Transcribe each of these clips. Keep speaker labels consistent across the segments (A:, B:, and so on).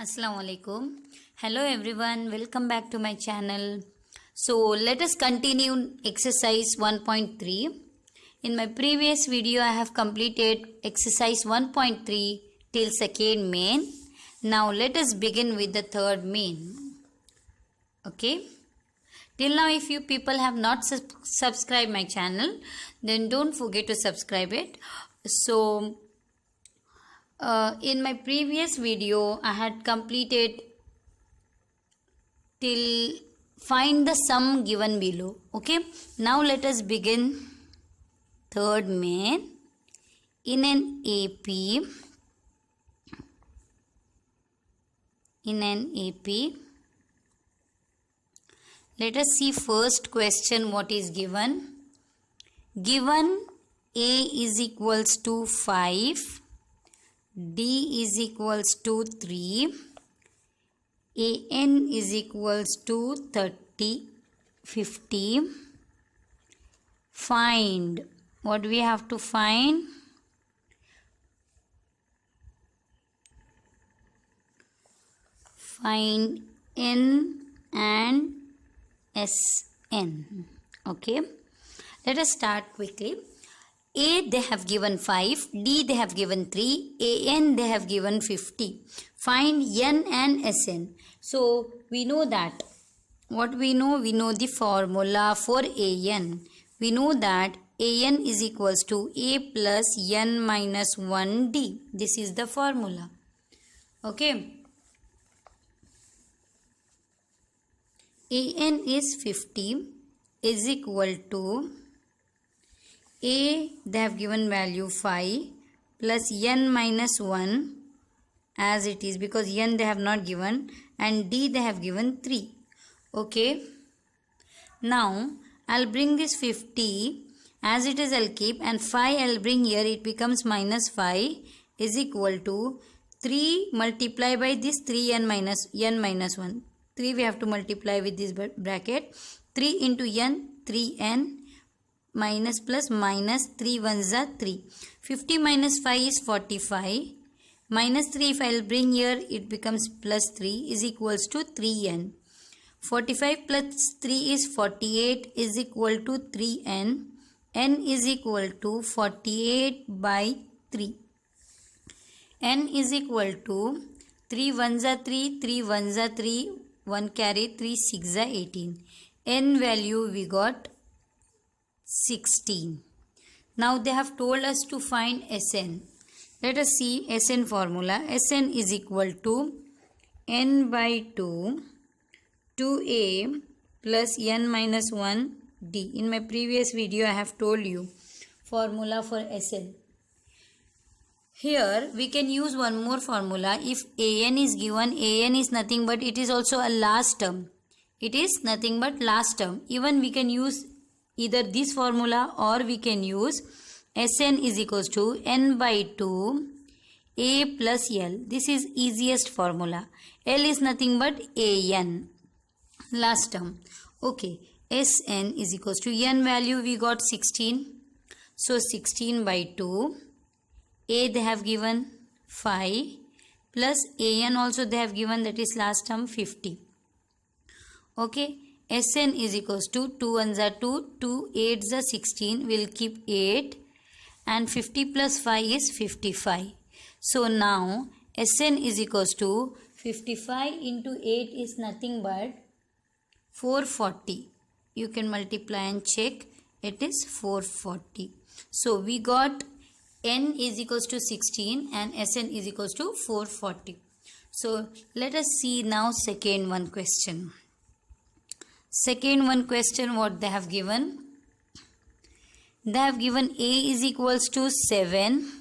A: Assalamu alaikum. Hello everyone, welcome back to my channel. So let us continue exercise 1.3. In my previous video I have completed exercise 1.3 till second main. Now let us begin with the third main. Okay. Till now if you people have not subscribed my channel, then don't forget to subscribe it. So in my previous video I had completed till find the sum given below. Okay, now let us begin third main. In an AP, let us see first question what is given. Given A is equals to 5, D is equals to 3, AN is equals to 30, 50. Find. What we have to find? Find N and Sn. Okay. Let us start quickly. A they have given 5, D they have given 3, AN they have given 50. Find N and Sn. So we know that. What we know? We know the formula for AN. We know that AN is equals to A plus N minus 1D. This is the formula. Okay. AN is 50 is equal to A they have given value 5 plus N minus 1 as it is because N they have not given, and D they have given 3. Okay. Now I'll bring this 50 as it is, I'll keep, and 5 I'll bring here, it becomes minus 5 is equal to 3 multiply by this 3 n minus 1. 3 we have to multiply with this bracket. 3 into n, 3n minus plus minus 3 ones are 3. 50 minus 5 is 45. Minus 3 if I will bring here, it becomes plus 3 is equals to 3n. 45 plus 3 is 48 is equal to 3n. N is equal to 48 by 3. N is equal to 3 ones are 3, 3 ones are 3, 1 carry, 3 6 are 18. N value we got 16. Now they have told us to find Sn. Let us see Sn formula. Sn is equal to n by 2 2a plus n minus 1 d. In my previous video I have told you formula for Sn. Here we can use one more formula. If an is given, an is nothing but it is also a last term. It is nothing but last term. Even we can use either this formula or we can use Sn is equals to n by 2 a plus l. This is easiest formula. L is nothing but an, last term. Okay, Sn is equals to n value we got 16. So 16 by 2. A they have given 5 plus an also they have given, that is last term 50. Okay, Sn is equals to 2 ones are 2, 2 8s are 16, we'll keep 8, and 50 plus 5 is 55. So now Sn is equals to 55 into 8 is nothing but 440. You can multiply and check, it is 440. So we got n is equals to 16 and Sn is equals to 440. So let us see now second one question. Second one question what they have given. They have given A is equals to 7.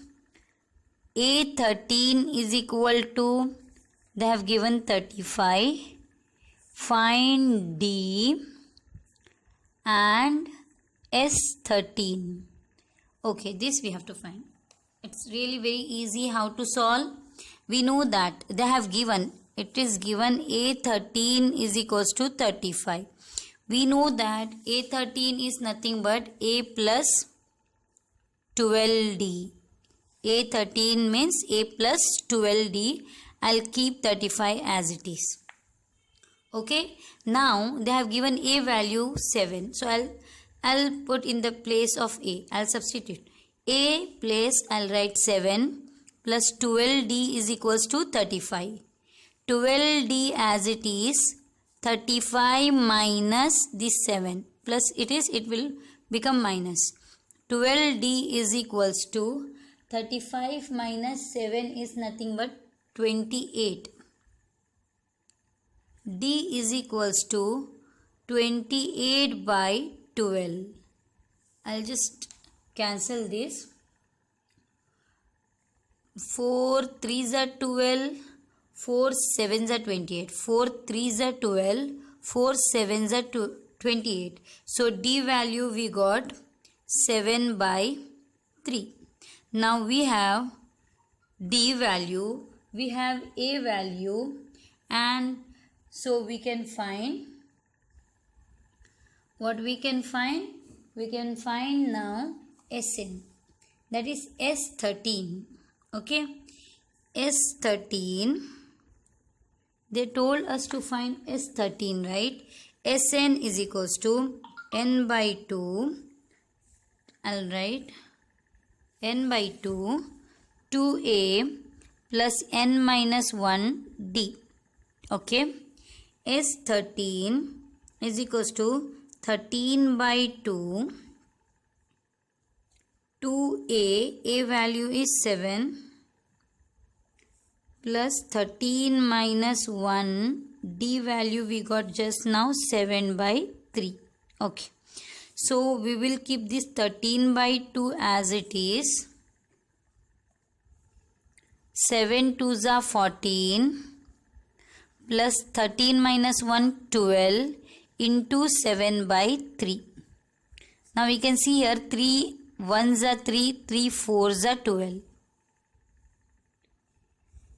A: A13 is equal to, they have given 35. Find D and S13. Okay, this we have to find. It's really very easy how to solve. We know that they have given, it is given A13 is equals to 35. We know that A13 is nothing but A plus 12D. A13 means A plus 12D I'll keep 35 as it is. Okay, now they have given a value 7. So I'll put in the place of a. I'll substitute. A place I'll write 7 plus 12d is equals to 35. 12d as it is, 35 minus this 7 plus it will become minus. 12d is equals to 35 minus 7 is nothing but 28. D is equals to 28 by 12. I'll just cancel this. 4 3s are 12, 4 7s are 28. 4 3s are 12, 4 7s are 28. So D value we got 7 by 3. Now we have D value, we have A value, and so we can find what we can find. We can find now Sn, that is S13. Okay, S13, they told us to find S13, right? Sn is equals to n by 2. I'll write n by 2 2a plus n minus 1 d. Okay, S13 is equals to 13 by 2 2a value is 7 plus 13 minus 1 d value we got just now 7 by 3. Okay, so we will keep this 13 by 2 as it is. 7 2s are 14 plus 13 minus 1 12 into 7 by 3. Now we can see here 3 1s are 3, 3 4s are 12.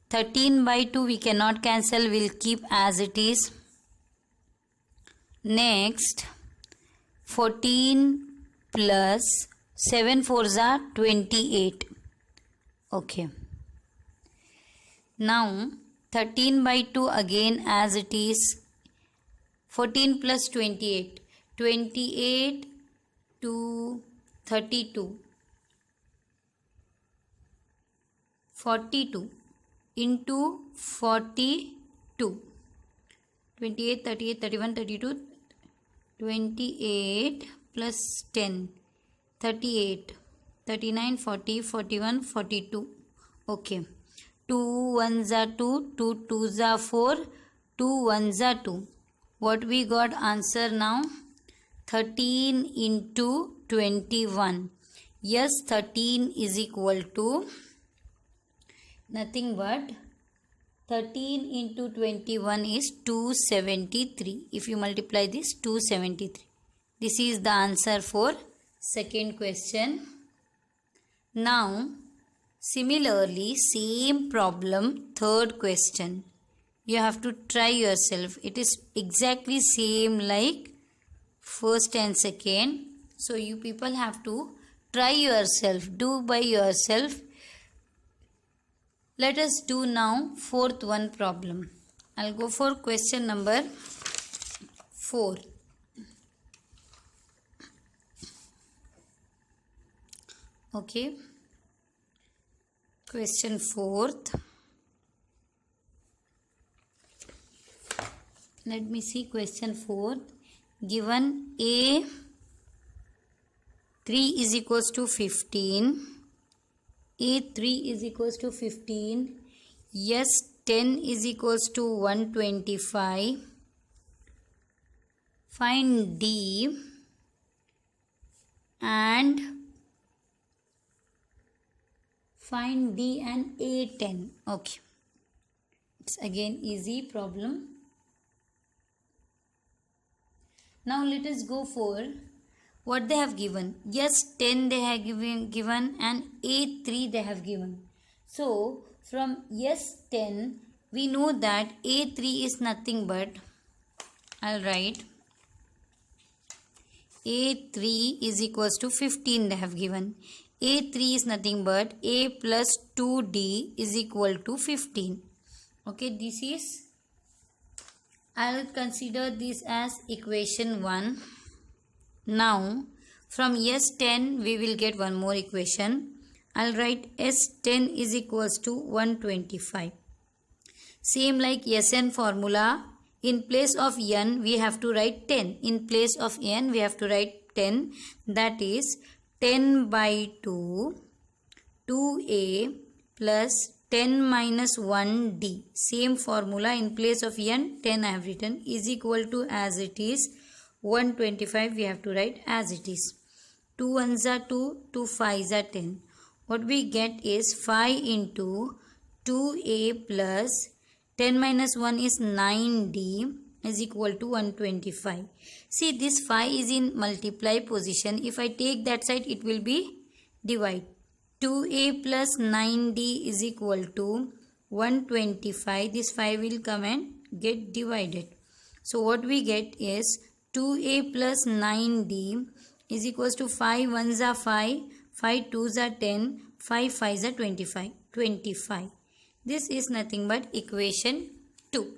A: 13 by 2 we cannot cancel, we'll keep as it is. Next, 14 plus 7 4s are 28. Okay. Now 13 by 2 again as it is. 14 plus 28. 28 to 32. 42 into 42. 28, 38, 31, 32. 28 plus 10. 38. 39, 40, 41, 42. Okay. 2 1s are 2, 2 2s are 4, 2 1s are 2. What we got answer now? 13 into 21. Yes, 13 is equal to nothing but 13 into 21 is 273. If you multiply this, 273. This is the answer for second question. Now, similarly, same problem, third question. You have to try yourself. It is exactly same like first and second. So you people have to try yourself, do by yourself. Let us do now fourth one problem. I'll go for question number 4. Okay. Question 4th. Let me see question 4th. Given A 3 is equals to 15. A3 is equals to 15. Yes, 10 is equals to 125. Find D and A10. Okay. It's again easy problem. Now let us go for what they have given. Yes, 10 they have given and A3 they have given. So from yes 10 we know that A3 is nothing but, I'll write A3 is equals to 15 they have given. A3 is nothing but A plus 2D is equal to 15. Okay, this is, I'll consider this as equation 1. Now from S10 we will get one more equation. I'll write S10 is equals to 125. Same like Sn formula, in place of n we have to write 10. In place of n we have to write 10. That is 10 by 2, 2a plus 10 minus 1d. Same formula, in place of n 10 I have written, is equal to, as it is, 125 we have to write as it is. 2 1s are 2, 2 5s are 10. What we get is 5 into 2a plus 10 minus 1 is 9d is equal to 125. See, this 5 is in multiply position. If I take that side, it will be divide. 2a plus 9d is equal to 125. This 5 will come and get divided. So what we get is 2a plus 9d is equals to 5 1s are 5, 5 2s are 10, 5 5s are 25. This is nothing but equation 2.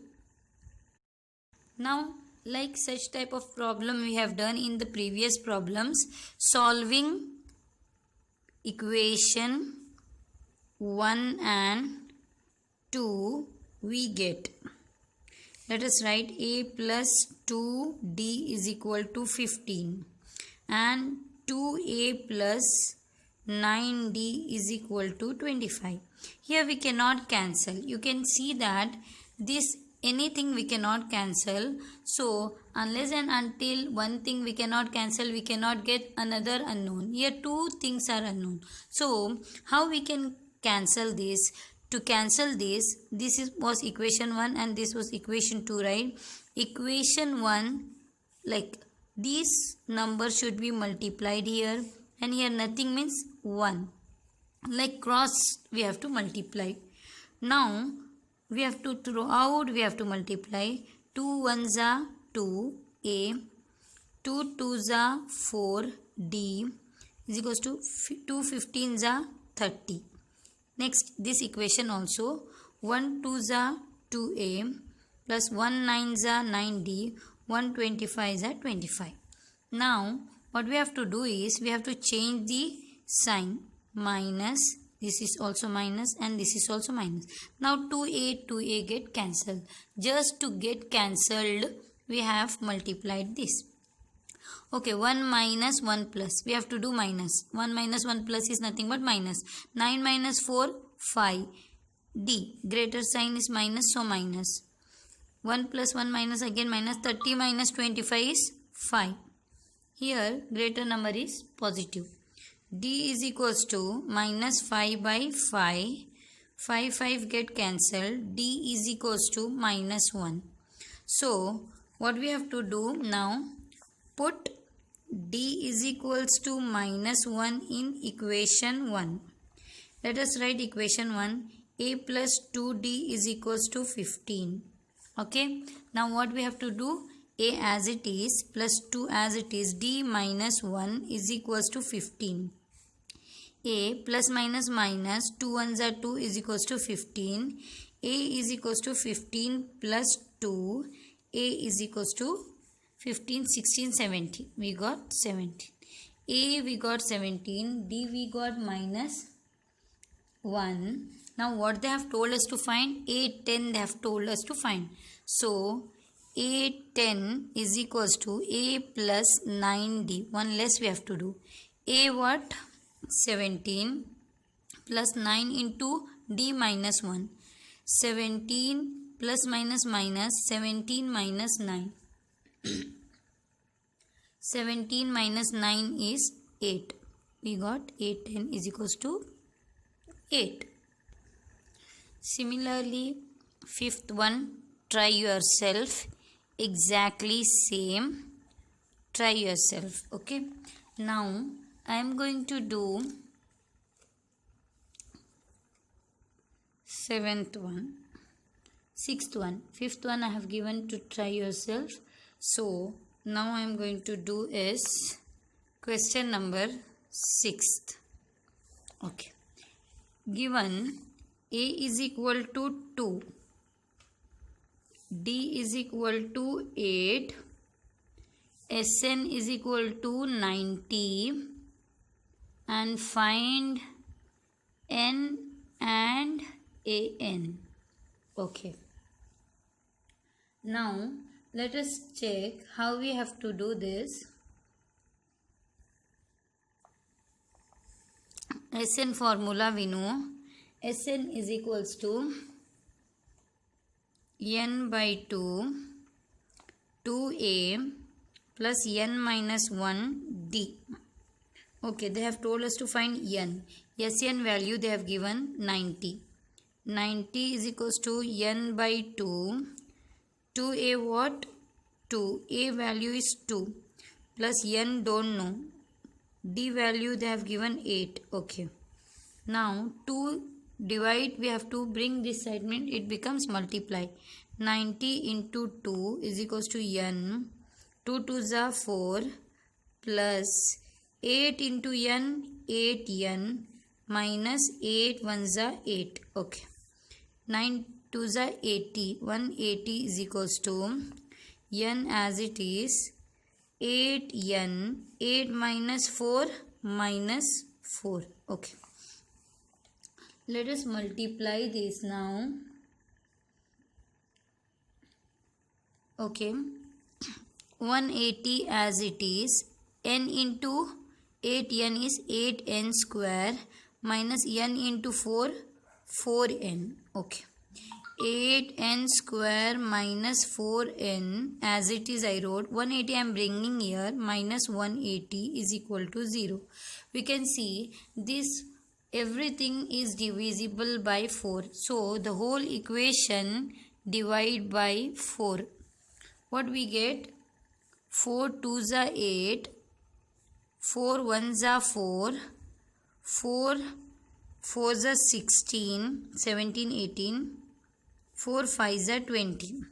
A: Now, like such type of problem we have done in the previous problems, solving equation 1 and 2 we get. Let us write a plus 2d is equal to 15 and 2a plus 9d is equal to 25. Here we cannot cancel. You can see that this anything we cannot cancel. So unless and until one thing we cannot cancel, we cannot get another unknown. Here two things are unknown. So how we can cancel this? To cancel this was equation 1 and this was equation 2, right? Equation 1, like these numbers should be multiplied here, and here nothing means 1. Like cross we have to multiply. Now we have to throw out, we have to multiply. 2 1s are 2a, 2 2s are 4d is equals to 2 15s are 30. Next, this equation also, 1 2s are 2a plus 1 9s are 9d, 1 25s are 25. Now what we have to do is we have to change the sign. Minus, this is also minus and this is also minus. Now 2a get cancelled. Just to get cancelled we have multiplied this. Okay, 1 minus 1 plus, we have to do minus. 1 minus 1 plus is nothing but minus. 9 minus 4, 5. D, greater sign is minus, so minus. 1 plus 1 minus, again minus. 30 minus 25 is 5. Here greater number is positive. D is equals to minus 5 by 5. 5 get cancelled. D is equals to minus 1. So what we have to do now, put D is equals to minus 1 in equation 1. Let us write equation 1. A plus 2D is equals to 15. Okay. Now what we have to do? A as it is plus 2 as it is. D minus 1 is equals to 15. A plus minus minus 2 1s are 2 is equals to 15. A is equals to 15 plus 2. A is equals to 15, 16, 17. We got 17. A we got 17. D we got minus 1. Now what they have told us to find? A 10 they have told us to find. So A 10 is equals to A plus 9D. One less we have to do. A what? 17 plus 9 into D minus 1. 17 plus minus minus 17 minus 9. 17 minus 9 is 8. We got 8 10 is equals to 8. Similarly, fifth one, try yourself. Exactly same. Try yourself. Okay. Now I am going to do seventh one, sixth one, fifth one I have given to try yourself. So now I am going to do is question number 6th. Okay. Given A is equal to 2 D is equal to 8, Sn is equal to 90, and find N and An. Okay. Now let us check how we have to do this. Sn formula we know. Sn is equals to n by 2, 2a plus n minus 1 d. Okay, they have told us to find n. Sn value they have given 90. 90 is equals to n by 2. 2a what? 2. A value is 2. Plus n don't know. D value they have given 8. Okay. Now 2 divide, we have to bring this side, mean it becomes multiply. 90 into 2 is equals to n. 2 2s are 4 plus 8 into n, 8n minus 8 1s are 8. Okay. 9 2s are 80. 180 is equals to n as it is 8n. 8 minus 4 minus 4. Okay. Let us multiply this now. Okay. 180 as it is. N into 8n is 8n square minus n into 4, 4n. Okay. 8n square minus 4n as it is I wrote. 180 I am bringing here, minus 180 is equal to 0. We can see this everything is divisible by 4. So the whole equation divide by 4. What we get? 4 2s are 8. 4 1s are 4. 4 4s are 16, 17, 18. 4 5s are 20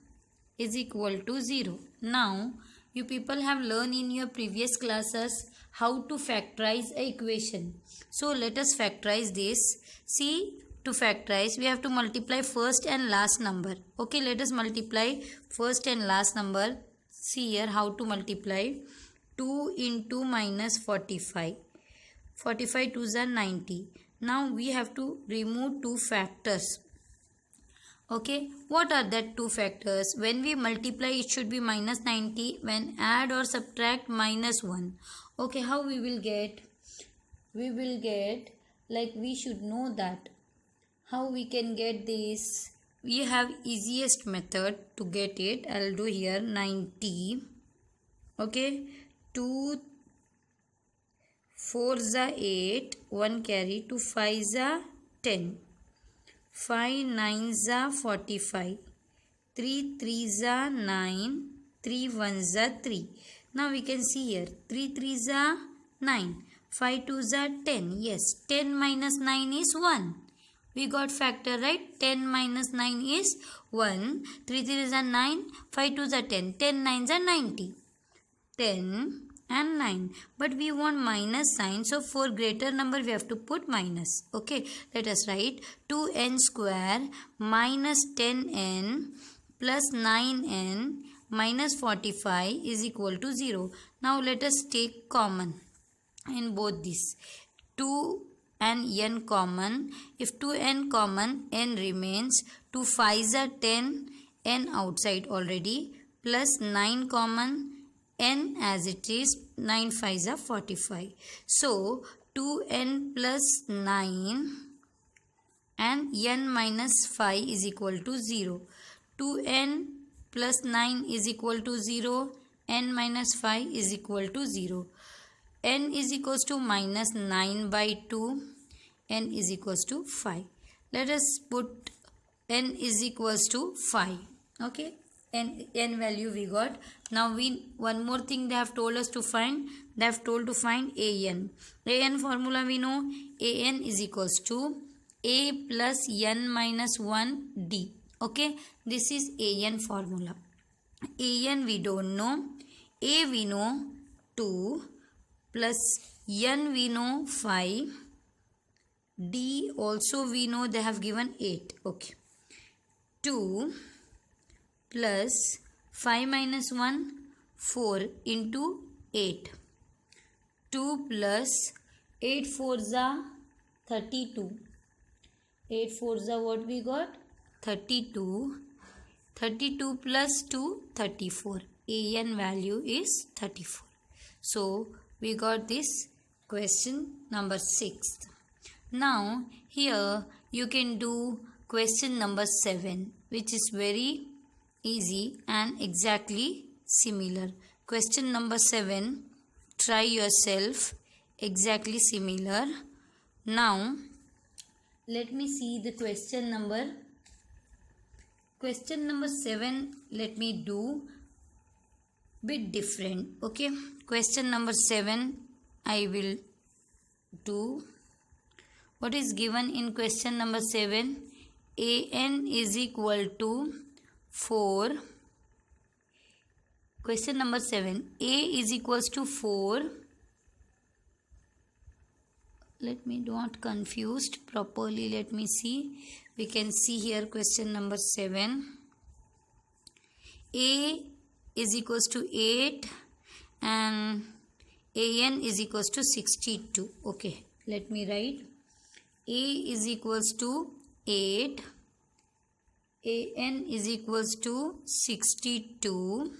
A: is equal to 0. Now you people have learned in your previous classes how to factorize a equation. So let us factorize this. See, to factorize we have to multiply first and last number. Okay, let us multiply first and last number. See here how to multiply. 2 into minus 45. 45 2s are 90. Now we have to remove two factors. Okay, what are that two factors? When we multiply it should be minus 90. When add or subtract, minus 1. Okay, how we will get? We will get, like we should know that. How we can get this? We have easiest method to get it. I'll do here 90. Okay, 2 4s are 8. 1 carry. 2 5s are 10. 5 9s are 45. 3 3s are 9. 3 1s are 3. Now we can see here 3 3s are 9. 5 2s are 10. Yes, 10 minus 9 is 1. We got factor, right? 10 minus 9 is 1. 3 3s are 9. 5 2s are 10. 10 9s are 90. 10 and 9, but we want minus sign, so for greater number we have to put minus. Okay, let us write 2n square minus 10n plus 9n minus 45 is equal to 0. Now let us take common in both these. 2 and n common. If 2n common, n remains. 2 5s are 10, n outside already, plus 9 common, n as it is, 9 5s are 45. So 2n plus 9 and n minus 5 is equal to 0. 2n plus 9 is equal to 0. N minus 5 is equal to 0. N is equals to minus 9 by 2. N is equals to 5. Let us put n is equals to 5. Okay. N value we got. Now one more thing they have told us to find. They have told to find an. An formula we know. An is equals to a plus n minus 1 d. Okay, this is an formula. An we don't know. A we know 2 plus n we know 5. D also we know they have given 8. Okay, 2 plus 5 minus 1, 4 into 8. 2 plus 8 fours are 32. 8 fours are what we got? 32. 32 plus 2, 34. AN value is 34. So we got this question number 6. Now here you can do question number 7, which is very easy and exactly similar. Question number 7, try yourself, exactly similar. Now let me see the question number 7. Let me do bit different. Okay, question number 7 I will do. What is given in question number 7? AN is equal to 4. Question number 7. A is equals to 4. Let me not confused properly. Let me see. We can see here question number 7. A is equals to 8 and AN is equals to 62. Okay, let me write. A is equals to 8. AN is equals to 62.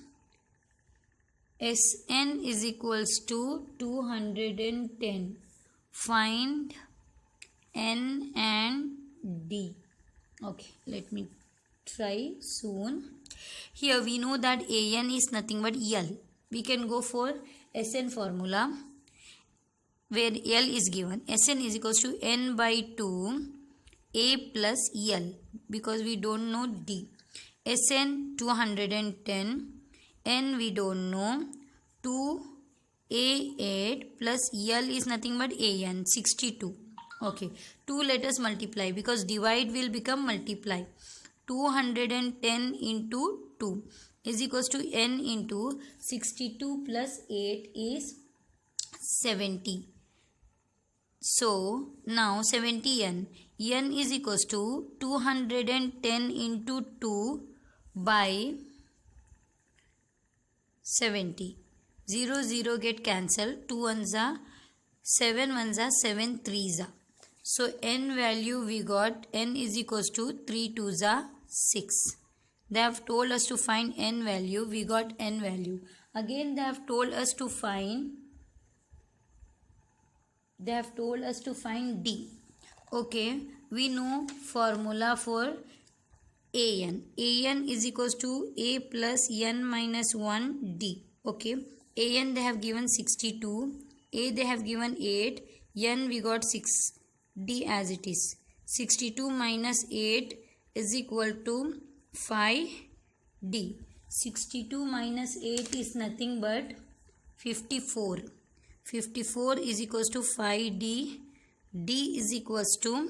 A: SN is equals to 210. Find N and D. Okay, let me try soon. Here we know that AN is nothing but L. We can go for SN formula where L is given. SN is equals to N by 2 A plus L, because we don't know D. SN 210, N we don't know, 2 A8 plus L is nothing but AN 62. Okay, 2 let us multiply, because divide will become multiply. 210 into 2 is equals to N into 62 plus 8 is 70. So now 70N. N is equals to 210 into 2 by 70. 0, 0 get cancelled. 2 ones are 7 ones are 7 threes are. So N value we got, N is equals to 3 twos are 6. They have told us to find N value. We got N value. Again they have told us to find D. Okay, we know formula for AN. AN is equals to A plus N minus 1 D. Okay, AN they have given 62. A they have given 8. N we got 6. D as it is. 62 minus 8 is equal to 5 D. 62 minus 8 is nothing but 54. 54 is equals to 5 D. D is equals to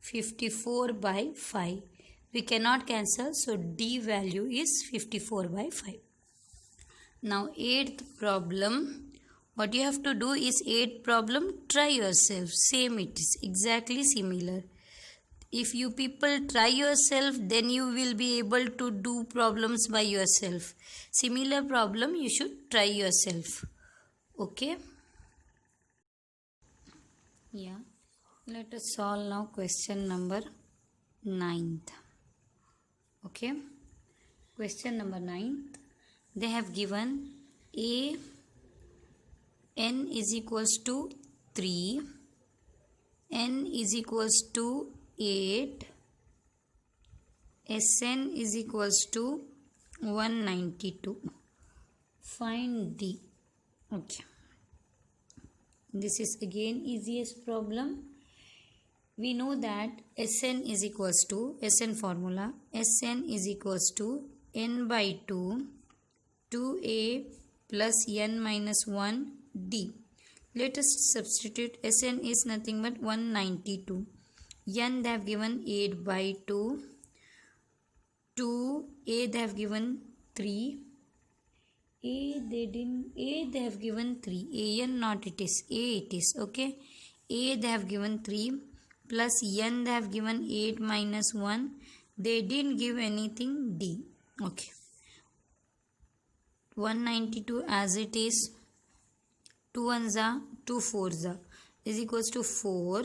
A: 54 by 5. We cannot cancel, so D value is 54 by 5. Now 8th problem. What you have to do is 8th problem, try yourself. Same it is, exactly similar. If you people try yourself, then you will be able to do problems by yourself. Similar problem you should try yourself. Okay? Yeah. Let us solve now question number 9th. Okay? Question number 9th. They have given A N is equals to 3, N is equals to 8, Sn is equals to 192. Find D. Okay. This is again easiest problem. We know that Sn is equals to, Sn formula, Sn is equals to N by 2, 2A plus N minus 1 D. Let us substitute. Sn is nothing but 192. N they have given 8 by 2. 2A they have given 3. A they have given 3. AN not it is. A it is. Okay. A they have given 3 plus N they have given 8 minus 1. They didn't give anything D. Okay, 192 as it is, 2 ones are 2 fours are is equals to 4,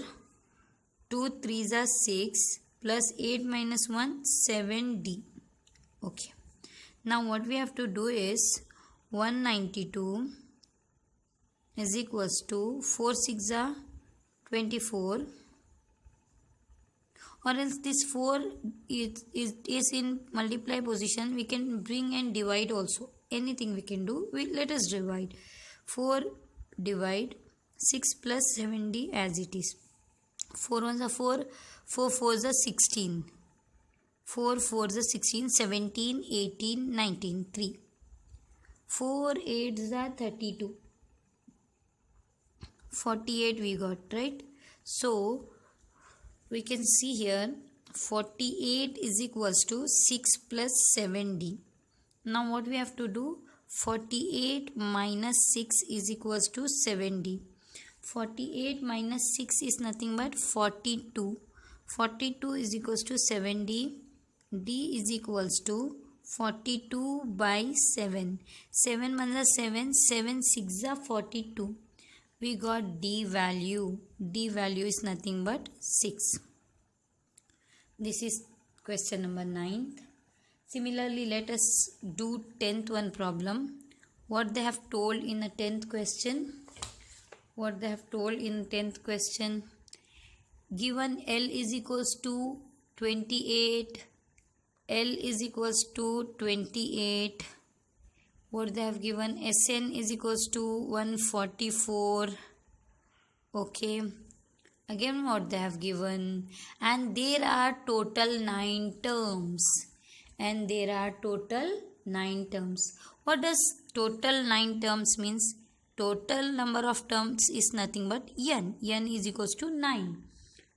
A: 2 threes are 6 plus 8 minus 1 7d. Okay, now what we have to do is 192 is equals to 4 6 are 24, or else this 4 is in multiply position. We can bring and divide also, anything we can do. Let us divide. 4 divide 6 plus 7d as it is. 4 ones are 4, 4 fours are 16, 4 fours are 16, 17, 18, 19, 3. 4 eights are 32, 48 we got, right? So we can see here 48 is equals to 6 plus 7d. Now what we have to do? 48 minus 6 is equals to 7d. 48 minus 6 is nothing but 42. 42 is equals to 7d. d is equals to 42 by 7. 7 ones are 7, 7 6 are 42. We got d value. D value is nothing but 6. This is question number 9. Similarly, let us do 10th one problem. What they have told in the 10th question. What they have told in 10th question. Given L is equals to 28. L is equals to 28. What they have given, Sn is equals to 144. Okay, again what they have given, and there are total 9 terms, and there are total 9 terms. What does total 9 terms means? Total number of terms is nothing but n. N is equals to 9.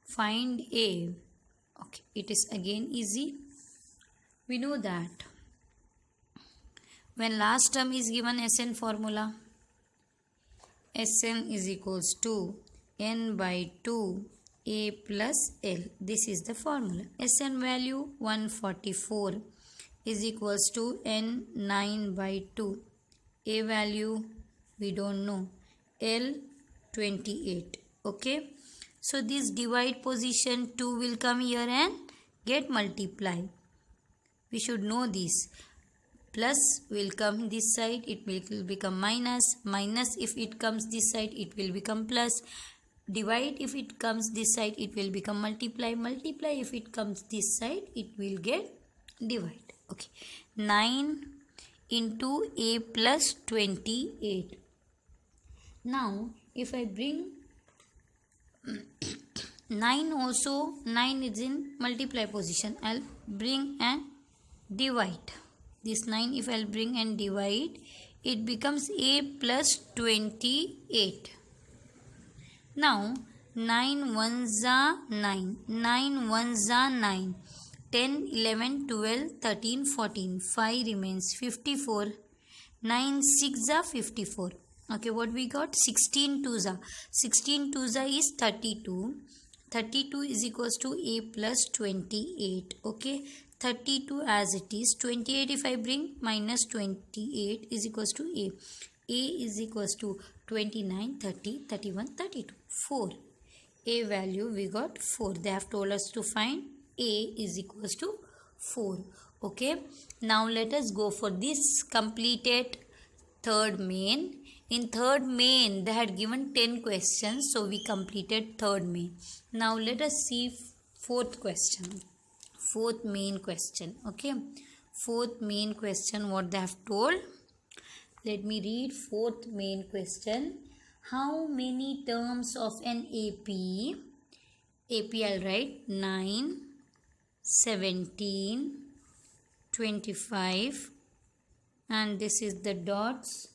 A: Find A. Okay, it is again easy. We know that when last term is given, Sn formula, Sn is equals to n by 2 A plus L. This is the formula. Sn value 144 is equals to n 9 by 2. A value we don't know. L 28. Okay. So this divide position 2 will come here and get multiplied. We should know this. Plus will come this side, it will become minus. Minus if it comes this side, it will become plus. Divide if it comes this side, it will become multiply. Multiply if it comes this side, it will get divide. Okay. 9 into A plus 28. Now if I bring 9 also, 9 is in multiply position. I'll bring and divide. This 9 if I'll bring and divide, it becomes A plus 28. Now 9 ones are 9, 9 ones are 9, 10, 11, 12, 13, 14, 5 remains 54, 9 6 are 54. Okay, what we got? 16 twos are, 16 twos are is 32. 32 is equals to A plus 28. Okay, 32 as it is. 28 if I bring minus 28 is equals to A. A is equals to 29, 30, 31, 32. 4. A value we got 4. They have told us to find A is equals to 4. Okay. Now let us go for this completed third main. In third main they had given 10 questions. So we completed third main. Now let us see fourth question. Fourth main question. Okay. Fourth main question what they have told. Let me read fourth main question. How many terms of an AP? AP I'll write 9, 17, 25 and this is the dots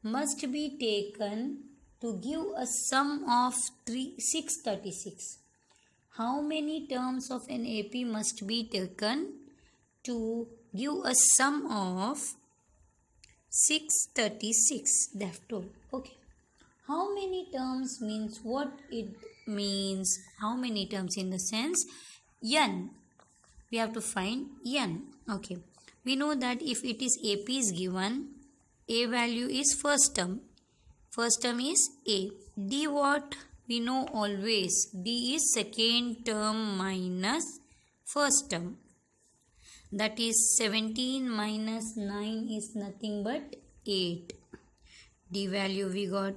A: must be taken to give a sum of 636. How many terms of an AP must be taken to give a sum of 636? They have told. Okay. How many terms means what it means? How many terms in the sense n? We have to find n. Okay. We know that if it is AP is given, A value is first term. First term is A. D what? We know always. D is second term minus first term. That is 17 minus 9 is nothing but 8. D value we got.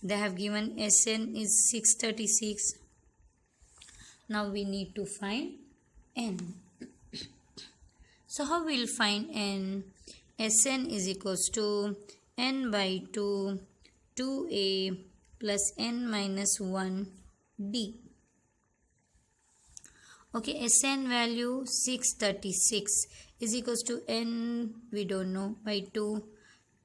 A: They have given Sn is 636. Now we need to find N. So how we will find N? Sn is equals to N by 2, 2A plus N minus 1 D. Okay, Sn value 636 is equals to N we don't know by 2.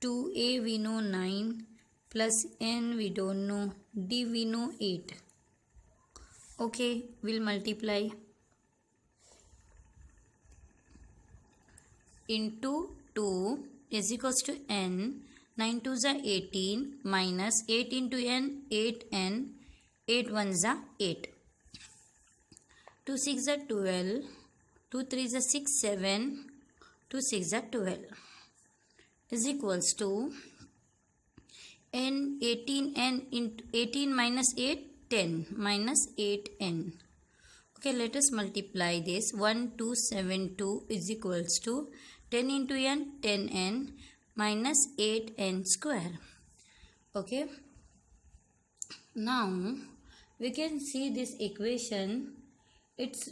A: 2A we know 9 plus N we don't know. D we know 8. Okay, we'll multiply into 2 is equals to N. 9 2s are 18 minus 8 into N, 8N, 8 1s are 8. 2 6 are 12, 2 3s are 6, 7, 2 6 are 12 is equals to N 18N into 18 minus 8, 10 minus 8N. Okay, let us multiply this. 1272 is equals to 10 into N, 10N minus 8N square. Okay. Now, we can see this equation. It's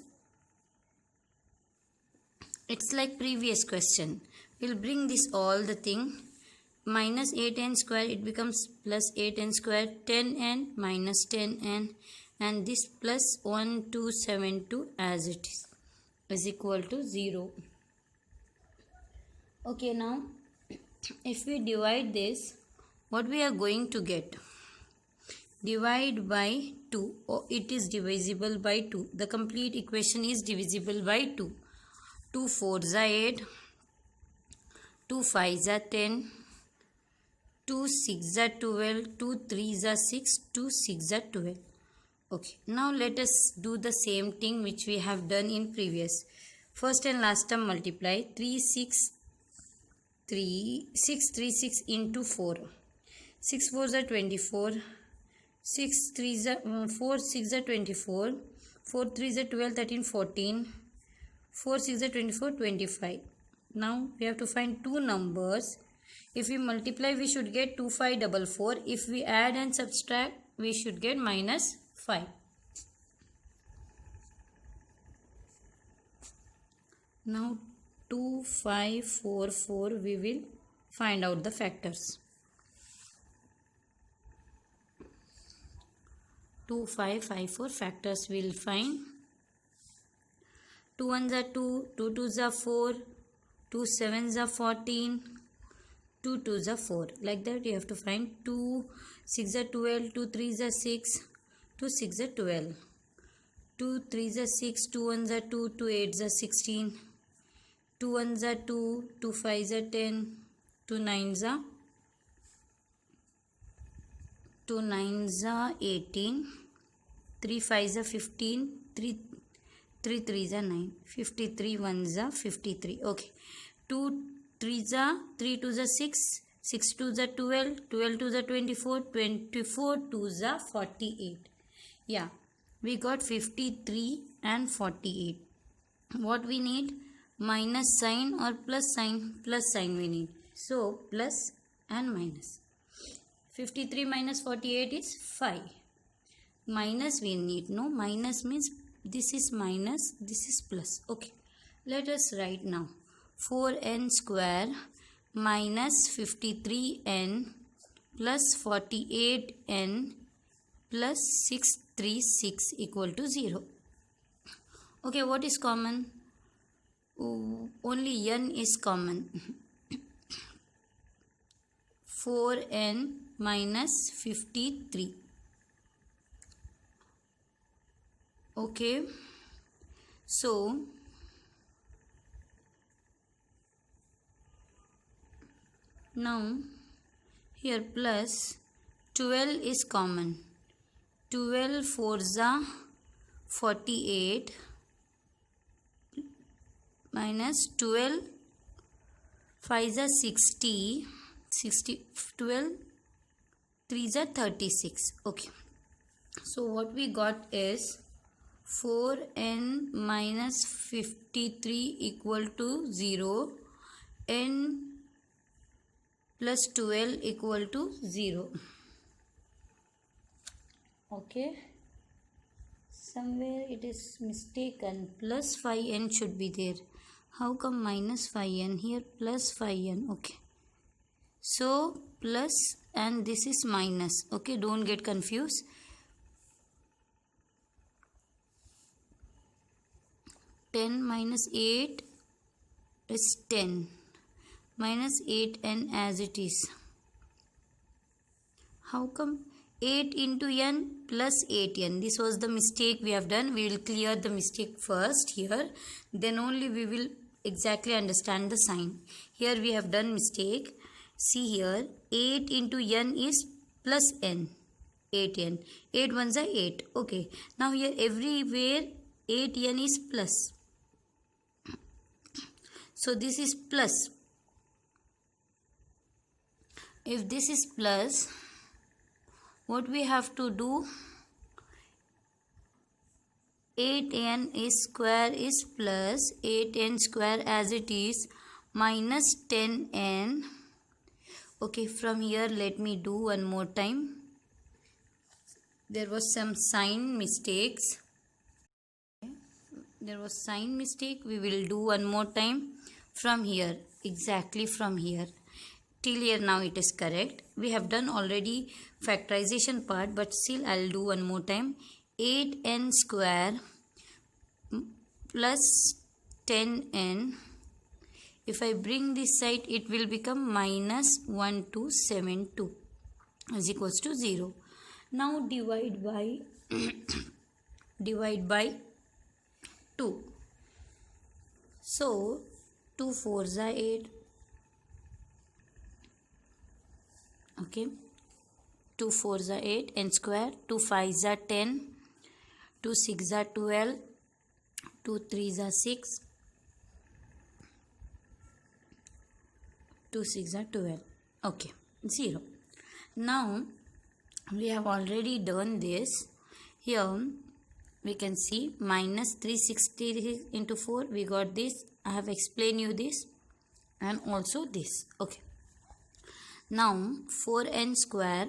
A: like previous question. We'll bring this all the thing. Minus 8N square, it becomes plus 8N square, 10N minus 10N. And this plus 1272 as it is equal to 0. Okay, now if we divide this, what we are going to get? Divide by 2. Oh, it is divisible by 2. The complete equation is divisible by 2. 2 4s are 8. 2 5s are 10. 2 6s are 12. 2 3s are 6. 2 6s are 12. Okay, now let us do the same thing which we have done in previous. First and last term multiply. 3 6 3 6 3 6 into 4. 6 4s are 24. 6 3s are 4 6 are 24. 4 3s are 12 13 14. 4 6 are 24 25. Now we have to find two numbers. If we multiply, we should get 2544. If we add and subtract, we should get minus 5. Now 2544 we will find out the factors. 2554 factors we will find. 2 1s are 2, 2 2s are 4, 2 7s are 14, 2 2s are 4. Like that you have to find 2 6 are 12, 2 3s are 6, 2 6 are 12, 2 3s are 6, 2 1s are 2, 2 8s are 16, 2 1s are 2, 2 5s are 10, 2 9s are 18, 3 5s are 15, 3 3s are 9, 53 1s are 53. Okay, 2 3s are 3 2s are 6, 6 2s are 12, 12 2s are 24, 24 2s are 48. Yeah, we got 53 and 48. What we need? Minus sign or plus sign? Plus sign we need. So plus and minus. 53 minus 48 is 5. Minus we need. No, minus means this is minus, this is plus. Okay, let us write now. 4n square minus 53n plus 48n plus 636 equal to 0. Okay, what is common? Only n is common. 4n minus 53. Okay, so now here plus 12 is common. 12 4s are 48 minus 12 5 is 60, 12, 3 is 36. Okay. So what we got is 4n minus 53 equal to 0, n plus 12 equal to 0. Okay. Somewhere it is mistaken. Plus 5n should be there. How come minus 5n here? Plus 5n. Okay. So plus and this is minus. Okay. Don't get confused. 10 minus 8 is 10. Minus 8n as it is. How come 8 into n plus 8n? This was the mistake we have done. We will clear the mistake first here. Then only we will exactly understand the sign. Here we have done mistake. See here, 8 into n is plus n. 8n. 8 ones are 8. Okay. Now here everywhere 8n is plus. So this is plus. If this is plus, what we have to do? 8n is square is plus 8n square as it is minus 10n. Okay, from here let me do one more time. There was some sign mistakes. There was sign mistake. We will do one more time from here. Exactly from here. Till here now it is correct. We have done already factorization part, but still I will do one more time. 8n square plus 10n. If I bring this side, it will become minus 1272 is equals to 0. Now divide by divide by 2. So 2 4s are 8. Okay. 2 4s are 8. N square. 2 5s are 10. 2 6s are 12. 2 3s are 6. 2 6 are 12. Okay. 0. Now we have already done this. Here we can see minus 360 into 4. We got this. I have explained you this and also this. Okay. Now 4n square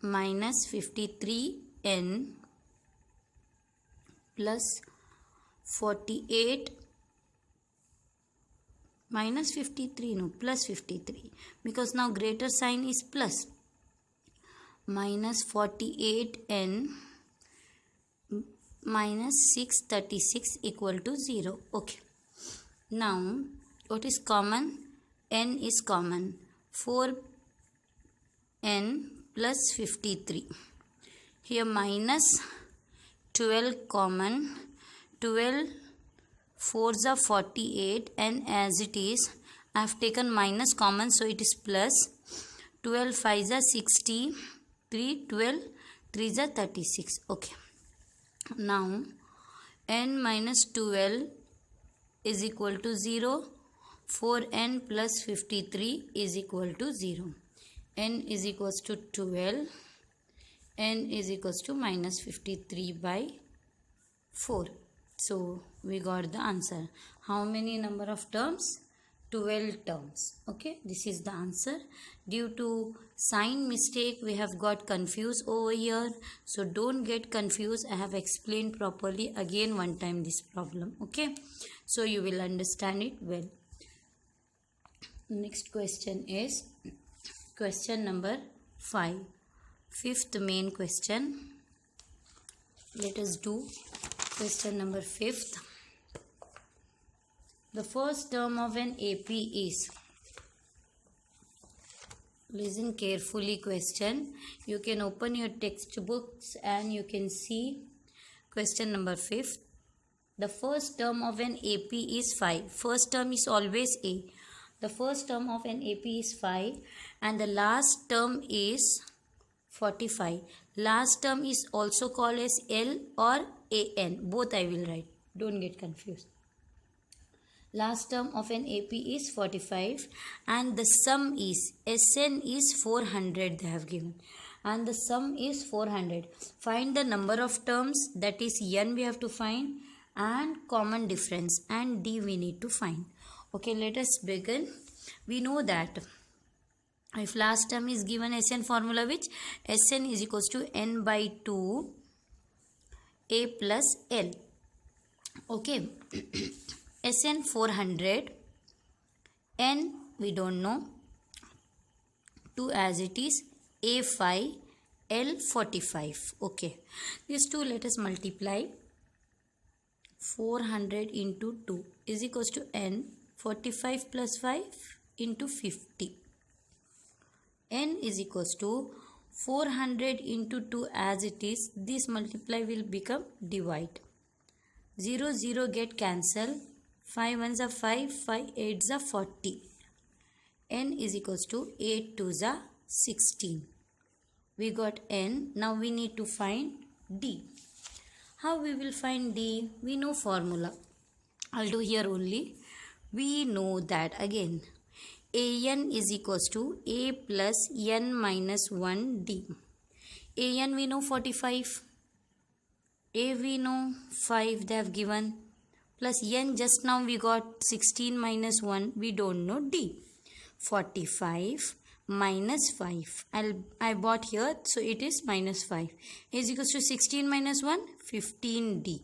A: minus 53n plus 48 minus 53, no, plus 53, because now greater sign is plus, minus 48n minus 636 equal to 0. Okay. Now what is common? N is common. 4n plus 53. Here minus 12 common. 12 4s are 48, and as it is I have taken minus common, so it is plus. 12 5s are 60. 12 3s are 36. Okay. Now n minus 12 is equal to 0. 4n plus 53 is equal to 0. N is equals to 12. N is equals to minus 53 by 4. So we got the answer. How many number of terms? 12 terms. Okay, this is the answer. Due to sign mistake we have got confused over here. So don't get confused. I have explained properly again one time this problem. Okay, so you will understand it well. Next question is question number 5. Fifth main question. Let us do question number 5th. The first term of an AP is, listen carefully question. You can open your textbooks and you can see question number 5th. The first term of an AP is 5. First term is always A. The first term of an AP is 5 and the last term is 45. Last term is also called as L or AN. Both I will write. Don't get confused. Last term of an AP is 45 and the sum is SN is 400 they have given and the sum is 400. Find the number of terms, that is N we have to find, and common difference, and D we need to find. Okay, let us begin. We know that if last term is given SN formula, which SN is equals to N by 2 A plus L. Okay. SN 400, N we don't know, 2 as it is, A 5, L 45. Okay, these two let us multiply. 400 into 2 is equals to N 45 plus 5 into 50. N is equals to 400 into 2 as it is. This multiply will become divide. 0 0 get cancelled. 5 ones are 5, 5 8s are 40. N is equals to 8 2s are 16. We got N. Now we need to find D. How we will find D? We know formula. I'll do here only. We know that again. AN is equals to A plus N minus 1 D. AN we know 45. A we know 5 they have given. Plus N just now we got 16 minus 1. We don't know D. 45 minus 5. I bought here, so it is minus 5. Is equals to 16 minus 1, 15D.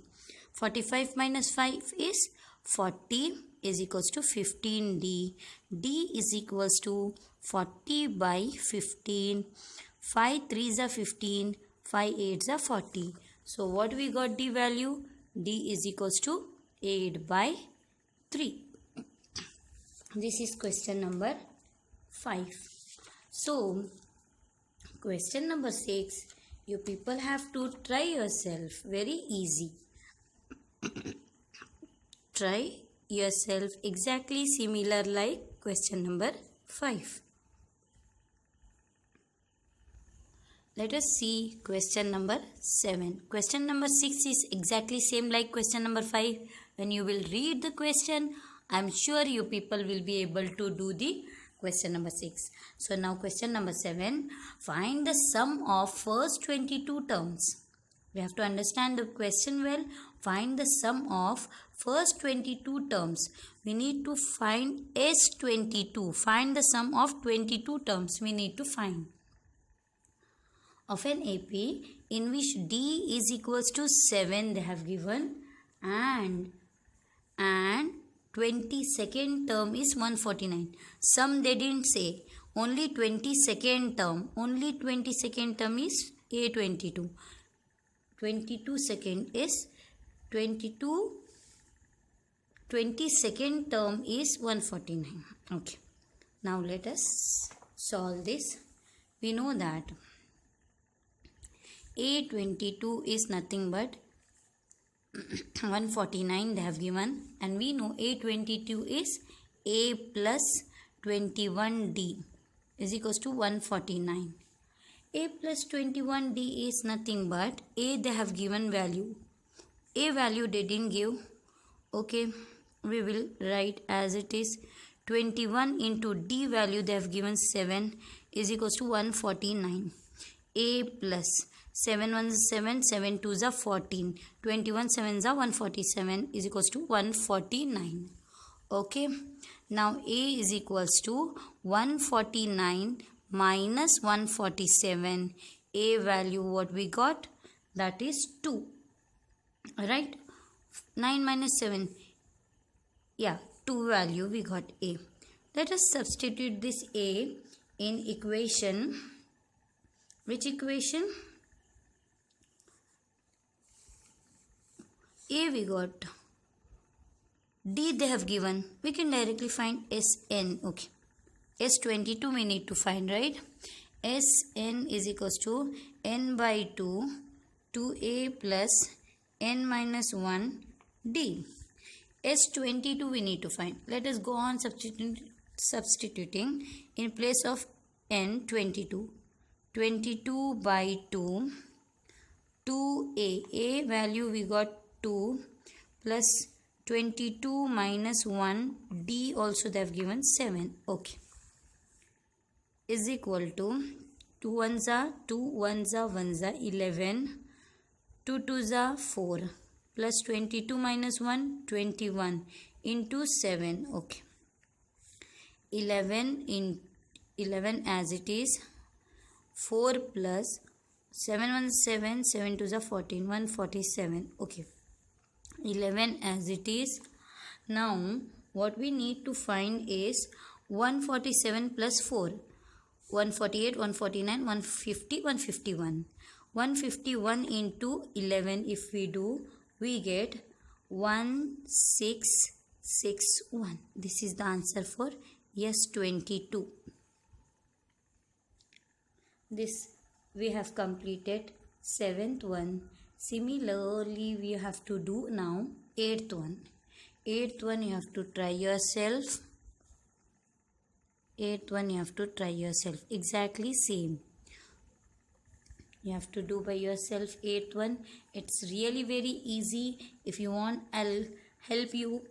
A: 45 minus 5 is 40 is equals to 15D. D is equals to 40 by 15. 5 3s are 15. 5 8s are 40. So what we got D value? D is equals to 8 by 3. This is question number 5. So, question number 6, you people have to try yourself. Very easy. Try yourself exactly similar like question number 5. Let us see question number 7. Question number 6 is exactly same like question number 5. When you will read the question, I am sure you people will be able to do the question number 6. So now question number 7. Find the sum of first 22 terms. We have to understand the question well. Find the sum of first 22 terms. We need to find S22. Find the sum of 22 terms we need to find. Of an AP in which D is equals to 7 they have given and 22nd term is 149. Some they didn't say. Only 22nd term. Only 22nd term is A22. 22nd is 22. 22nd term is 149. Okay. Now let us solve this. We know that A22 is nothing but 149 they have given, and we know A22 is A plus 21D is equals to 149. A plus 21D is nothing but A they have given value. A value they didn't give. Okay, we will write as it is. 21 into D value they have given 7 is equals to 149. A plus 7 1s 7, 7 2s are 14. 21 7s are 147 is equals to 149. Okay. Now A is equals to 149 minus 147. A value what we got? That is 2. Right? 9 minus 7. Yeah, 2 value we got A. Let us substitute this A in equation. Which equation? A we got. D they have given. We can directly find Sn. Okay. S22 we need to find, right? Sn is equals to n by 2 2a plus n minus 1 d. S22 we need to find. Let us go on substituting in place of n 22. 22 by 2 2a. A value we got 2 plus 22 minus 1, D also they have given 7. Okay. Is equal to 2 ones are 2, 1s are 1s are 11, 2 2s are 4, plus 22 minus 1, 21 into 7. Okay. 11 in 11 as it is, 4 plus 7 1 7, 7 2s are 14, 147. Okay. 11 as it is. Now what we need to find is 147 plus 4. 148, 149, 150, 151. 151 into 11 if we do, we get 1661. This is the answer for yes 22. This we have completed 7th one. Similarly, we have to do now 8th one. 8th one you have to try yourself. 8th one you have to try yourself. Exactly same. You have to do by yourself 8th one. It's really very easy. If you want, I'll help you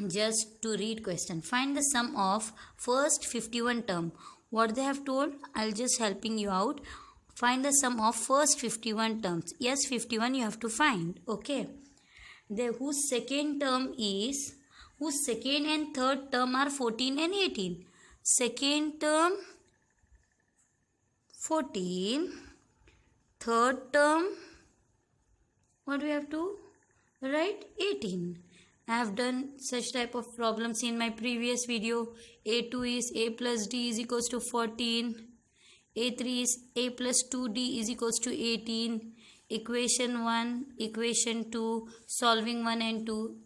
A: just to read question. Find the sum of first 51 term. What they have told, I'll just helping you out. Find the sum of first 51 terms. Yes, 51 you have to find. Okay. Whose second and third term are 14 and 18. Second term 14. Third term, what we have to write? 18. I have done such type of problems in my previous video. A2 is A plus D is equals to 14. A3 is A plus 2D is equals to 18. Equation 1, equation 2, solving 1 and 2.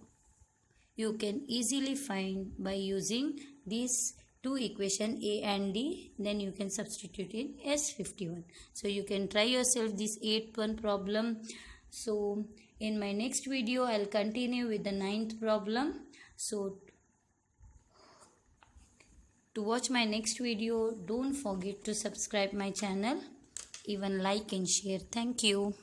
A: You can easily find by using these two equation A and D. Then you can substitute in S51. So you can try yourself this 8th one problem. So in my next video, I'll continue with the 9th problem. So to watch my next video, don't forget to subscribe my channel, even like and share. Thank you.